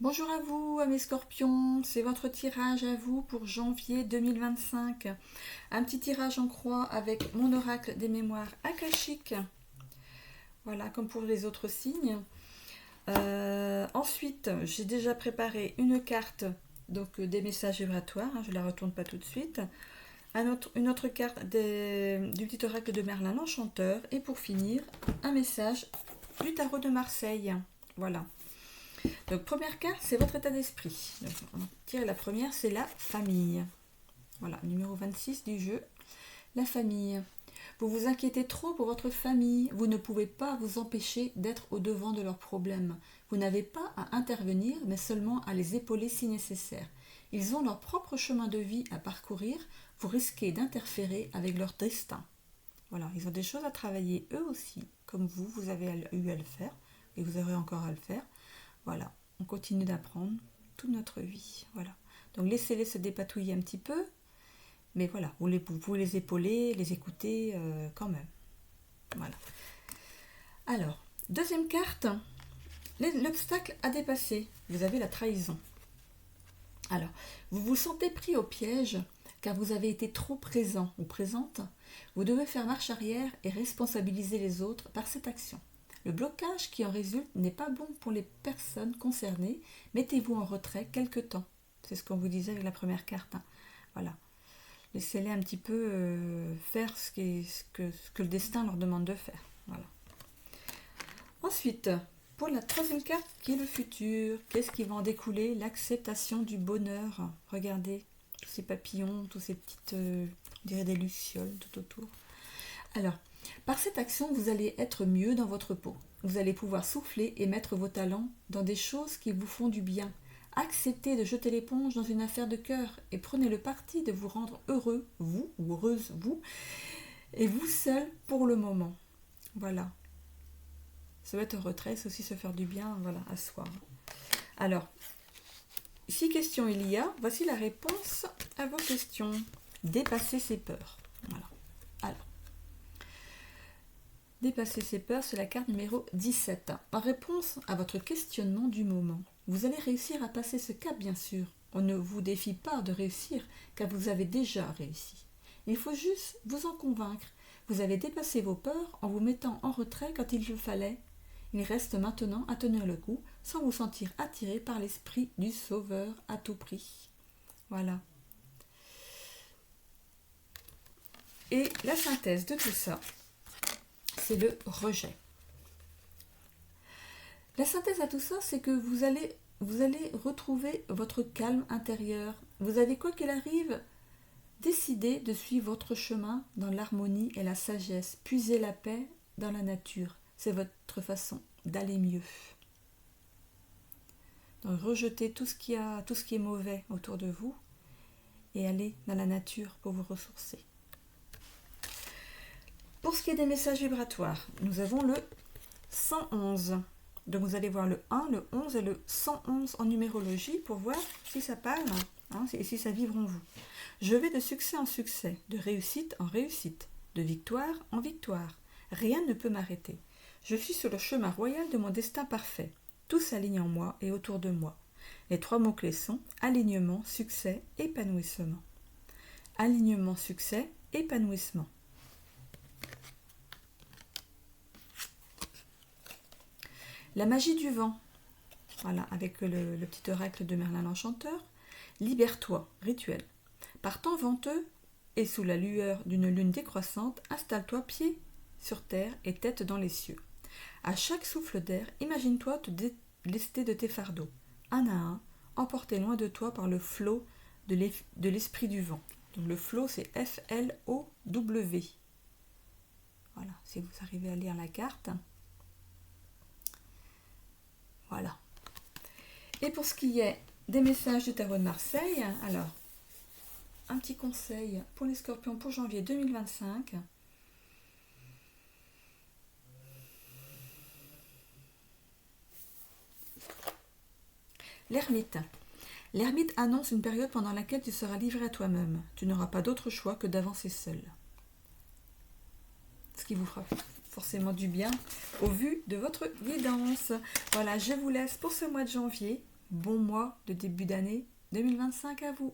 Bonjour à vous, à mes scorpions, c'est votre tirage à vous pour janvier 2025. Un petit tirage en croix avec mon oracle des mémoires akashiques. Voilà, comme pour les autres signes. Ensuite, j'ai déjà préparé une carte donc des messages vibratoires, je ne la retourne pas tout de suite. Une autre carte du petit oracle de Merlin l'Enchanteur. Et pour finir, un message du tarot de Marseille. Voilà. Donc, première carte, c'est votre état d'esprit. Donc, on tire la première, c'est la famille. Voilà, numéro 26 du jeu, la famille. Vous vous inquiétez trop pour votre famille. Vous ne pouvez pas vous empêcher d'être au devant de leurs problèmes. Vous n'avez pas à intervenir, mais seulement à les épauler si nécessaire. Ils ont leur propre chemin de vie à parcourir. Vous risquez d'interférer avec leur destin. Voilà, ils ont des choses à travailler eux aussi, comme vous avez eu à le faire, et vous aurez encore à le faire. Voilà, on continue d'apprendre toute notre vie. Voilà. Donc laissez-les se dépatouiller un petit peu, mais voilà, vous pouvez les épauler, les écouter quand même. Voilà. Alors, deuxième carte, l'obstacle à dépasser. Vous avez la trahison. Alors, vous vous sentez pris au piège car vous avez été trop présent ou présente. Vous devez faire marche arrière et responsabiliser les autres par cette action. Le blocage qui en résulte n'est pas bon pour les personnes concernées. Mettez-vous en retrait quelque temps. C'est ce qu'on vous disait avec la première carte. Voilà. Laissez-les un petit peu faire ce que le destin leur demande de faire. Voilà. Ensuite, pour la troisième carte qui est le futur, qu'est-ce qui va en découler? L'acceptation du bonheur. Regardez tous ces papillons, tous ces petites, on dirait des lucioles tout autour. Alors, par cette action, vous allez être mieux dans votre peau. Vous allez pouvoir souffler et mettre vos talents dans des choses qui vous font du bien. Acceptez de jeter l'éponge dans une affaire de cœur et prenez le parti de vous rendre heureux, vous, ou heureuse, vous, et vous seul pour le moment. Voilà. Se mettre en retrait, c'est aussi se faire du bien, voilà, à soi. Alors, si question il y a, voici la réponse à vos questions. Dépasser ses peurs. Voilà. Alors, dépasser ses peurs, c'est la carte numéro 17. En réponse à votre questionnement du moment, vous allez réussir à passer ce cap, bien sûr. On ne vous défie pas de réussir, car vous avez déjà réussi. Il faut juste vous en convaincre. Vous avez dépassé vos peurs en vous mettant en retrait quand il le fallait. Il reste maintenant à tenir le coup, sans vous sentir attiré par l'esprit du sauveur à tout prix. Voilà. Et la synthèse de tout ça, c'est le rejet. La synthèse à tout ça, c'est que vous allez retrouver votre calme intérieur. Vous avez, quoi qu'il arrive, décidé de suivre votre chemin dans l'harmonie et la sagesse. Puisez la paix dans la nature. C'est votre façon d'aller mieux. Donc rejetez tout ce qui est mauvais autour de vous et allez dans la nature pour vous ressourcer. Pour ce qui est des messages vibratoires, nous avons le 111. Donc vous allez voir le 1, le 11 et le 111 en numérologie pour voir si ça parle et si ça vibre en vous. Je vais de succès en succès, de réussite en réussite, de victoire en victoire. Rien ne peut m'arrêter. Je suis sur le chemin royal de mon destin parfait. Tout s'aligne en moi et autour de moi. Les 3 mots-clés sont alignement, succès, épanouissement. Alignement, succès, épanouissement. La magie du vent, voilà, avec le petit oracle de Merlin l'Enchanteur. Libère-toi, rituel. Par temps venteux et sous la lueur d'une lune décroissante, installe-toi pied sur terre et tête dans les cieux. À chaque souffle d'air, imagine-toi te délester de tes fardeaux, un à un, emporté loin de toi par le flot de l'esprit du vent. Donc le flot, c'est F-L-O-W. Voilà, si vous arrivez à lire la carte. Voilà. Et pour ce qui est des messages du tarot de Marseille, alors, un petit conseil pour les scorpions pour janvier 2025. L'ermite. L'ermite annonce une période pendant laquelle tu seras livré à toi-même. Tu n'auras pas d'autre choix que d'avancer seul. Ce qui vous fera forcément du bien au vu de votre guidance. Voilà, je vous laisse pour ce mois de janvier. bon mois de début d'année 2025 à vous.